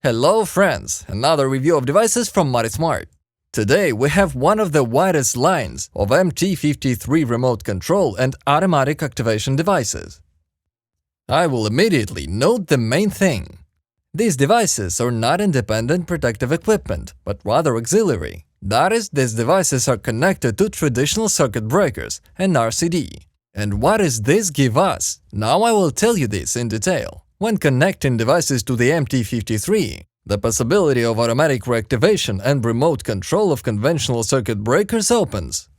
Hello friends, another review of devices from Matismart. Today we have one of the widest lines of MT53 remote control and automatic activation devices. I will immediately note the main thing. These devices are not independent protective equipment, but rather auxiliary. That is, these devices are connected to traditional circuit breakers and RCD. And what does this give us? Now I will tell you this in detail. When connecting devices to the MT53, the possibility of automatic reactivation and remote control of conventional circuit breakers opens.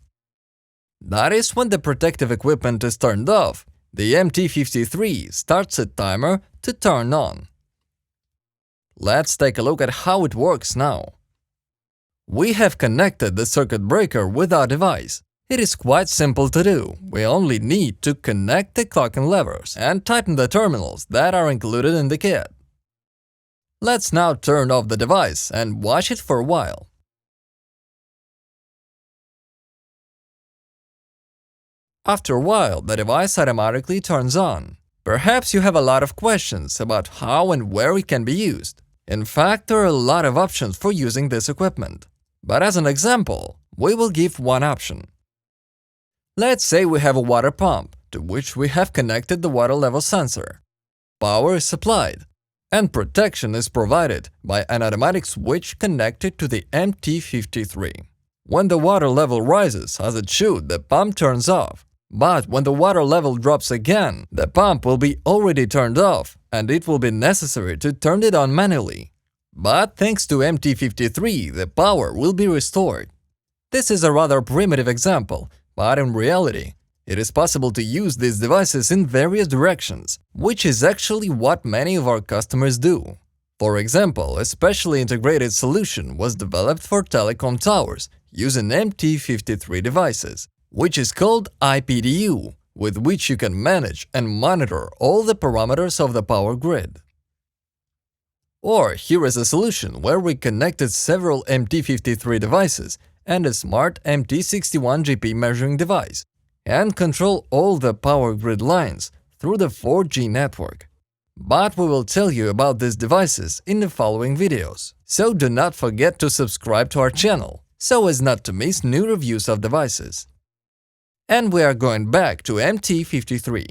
That is, when the protective equipment is turned off, the MT53 starts a timer to turn on. Let's take a look at how it works now. We have connected the circuit breaker with our device. It is quite simple to do. We only need to connect the clocking levers and tighten the terminals that are included in the kit. Let's now turn off the device and watch it for a while. After a while, the device automatically turns on. Perhaps you have a lot of questions about how and where it can be used. In fact, there are a lot of options for using this equipment. But as an example, we will give one option. Let's say we have a water pump, to which we have connected the water level sensor. Power is supplied, and protection is provided by an automatic switch connected to the MT53. When the water level rises, as it should, the pump turns off. But when the water level drops again, the pump will be already turned off, and it will be necessary to turn it on manually. But thanks to MT53, the power will be restored. This is a rather primitive example, but in reality, it is possible to use these devices in various directions, which is actually what many of our customers do. For example, a specially integrated solution was developed for telecom towers using MT53 devices, which is called IPDU, with which you can manage and monitor all the parameters of the power grid. Or here is a solution where we connected several MT53 devices and a smart MT61GP measuring device, and control all the power grid lines through the 4G network. But we will tell you about these devices in the following videos, so do not forget to subscribe to our channel, so as not to miss new reviews of devices. And we are going back to MT53.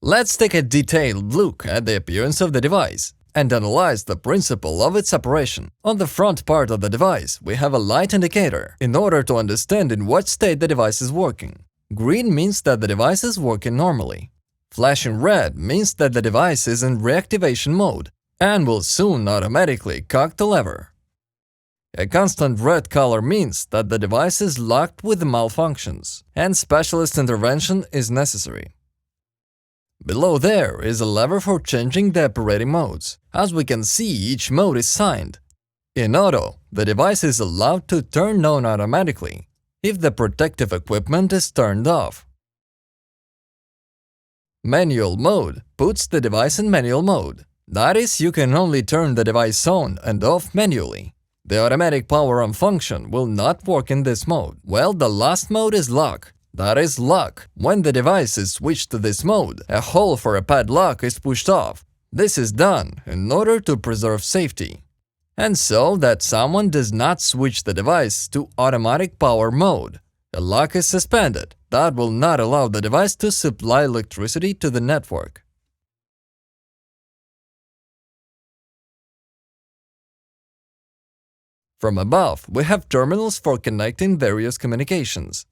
Let's take a detailed look at the appearance of the device and analyze the principle of its operation. On the front part of the device, we have a light indicator in order to understand in what state the device is working. Green means that the device is working normally. Flashing red means that the device is in reactivation mode and will soon automatically cock the lever. A constant red color means that the device is locked with malfunctions and specialist intervention is necessary. Below there is a lever for changing the operating modes. As we can see, each mode is signed. In auto, the device is allowed to turn on automatically if the protective equipment is turned off. Manual mode puts the device in manual mode. That is, you can only turn the device on and off manually. The automatic power on function will not work in this mode. Well, the last mode is lock. That is lock. When the device is switched to this mode, a hole for a padlock is pushed off. This is done in order to preserve safety, and so that someone does not switch the device to automatic power mode. A lock is suspended. That will not allow the device to supply electricity to the network. From above, we have terminals for connecting various communications.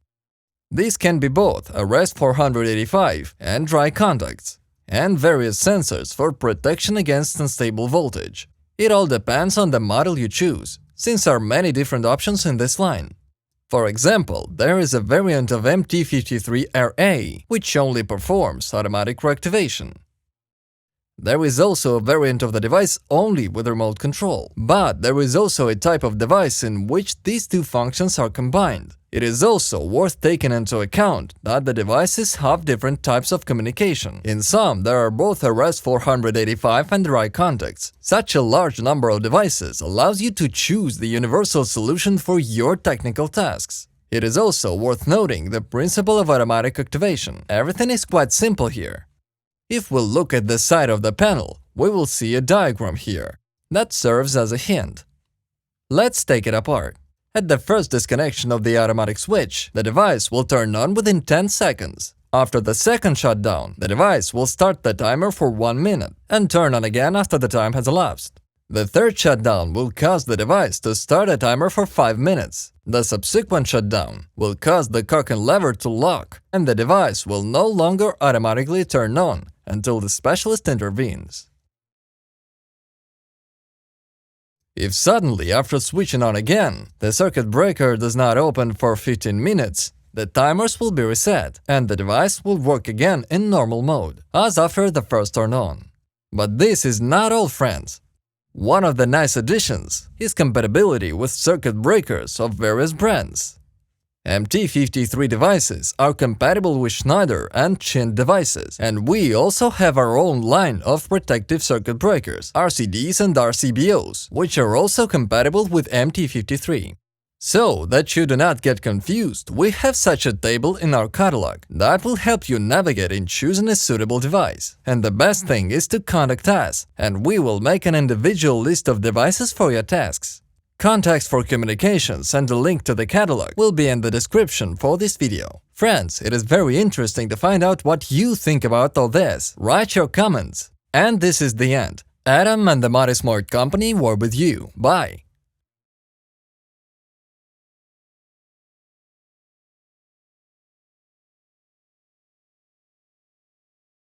These can be both RS485 and dry contacts, and various sensors for protection against unstable voltage. It all depends on the model you choose, since there are many different options in this line. For example, there is a variant of MT53RA, which only performs automatic reactivation. There is also a variant of the device only with remote control, but there is also a type of device in which these two functions are combined. It is also worth taking into account that the devices have different types of communication. In some, there are both RS485 and dry contacts. Such a large number of devices allows you to choose the universal solution for your technical tasks. It is also worth noting the principle of automatic activation. Everything is quite simple here. If we look at the side of the panel, we will see a diagram here. that serves as a hint. Let's take it apart. At the first disconnection of the automatic switch, the device will turn on within 10 seconds. After the second shutdown, the device will start the timer for 1 minute and turn on again after the time has elapsed. The third shutdown will cause the device to start a timer for 5 minutes. The subsequent shutdown will cause the cock and lever to lock, and the device will no longer automatically turn on until the specialist intervenes. If suddenly, after switching on again, the circuit breaker does not open for 15 minutes, the timers will be reset and the device will work again in normal mode, as after the first turn on. But this is not all, friends. One of the nice additions is compatibility with circuit breakers of various brands. MT53 devices are compatible with Schneider and chint devices, and we also have our own line of protective circuit breakers, RCDs and RCBOs, which are also compatible with MT53. So that you do not get confused, we have such a table in our catalog that will help you navigate in choosing a suitable device. And the best thing is to contact us, and we will make an individual list of devices for your tasks. Contacts for communications and the link to the catalog will be in the description for this video. Friends, it is very interesting to find out what you think about all this. Write your comments. And this is the end. Adam and the Matismart company were with you. Bye.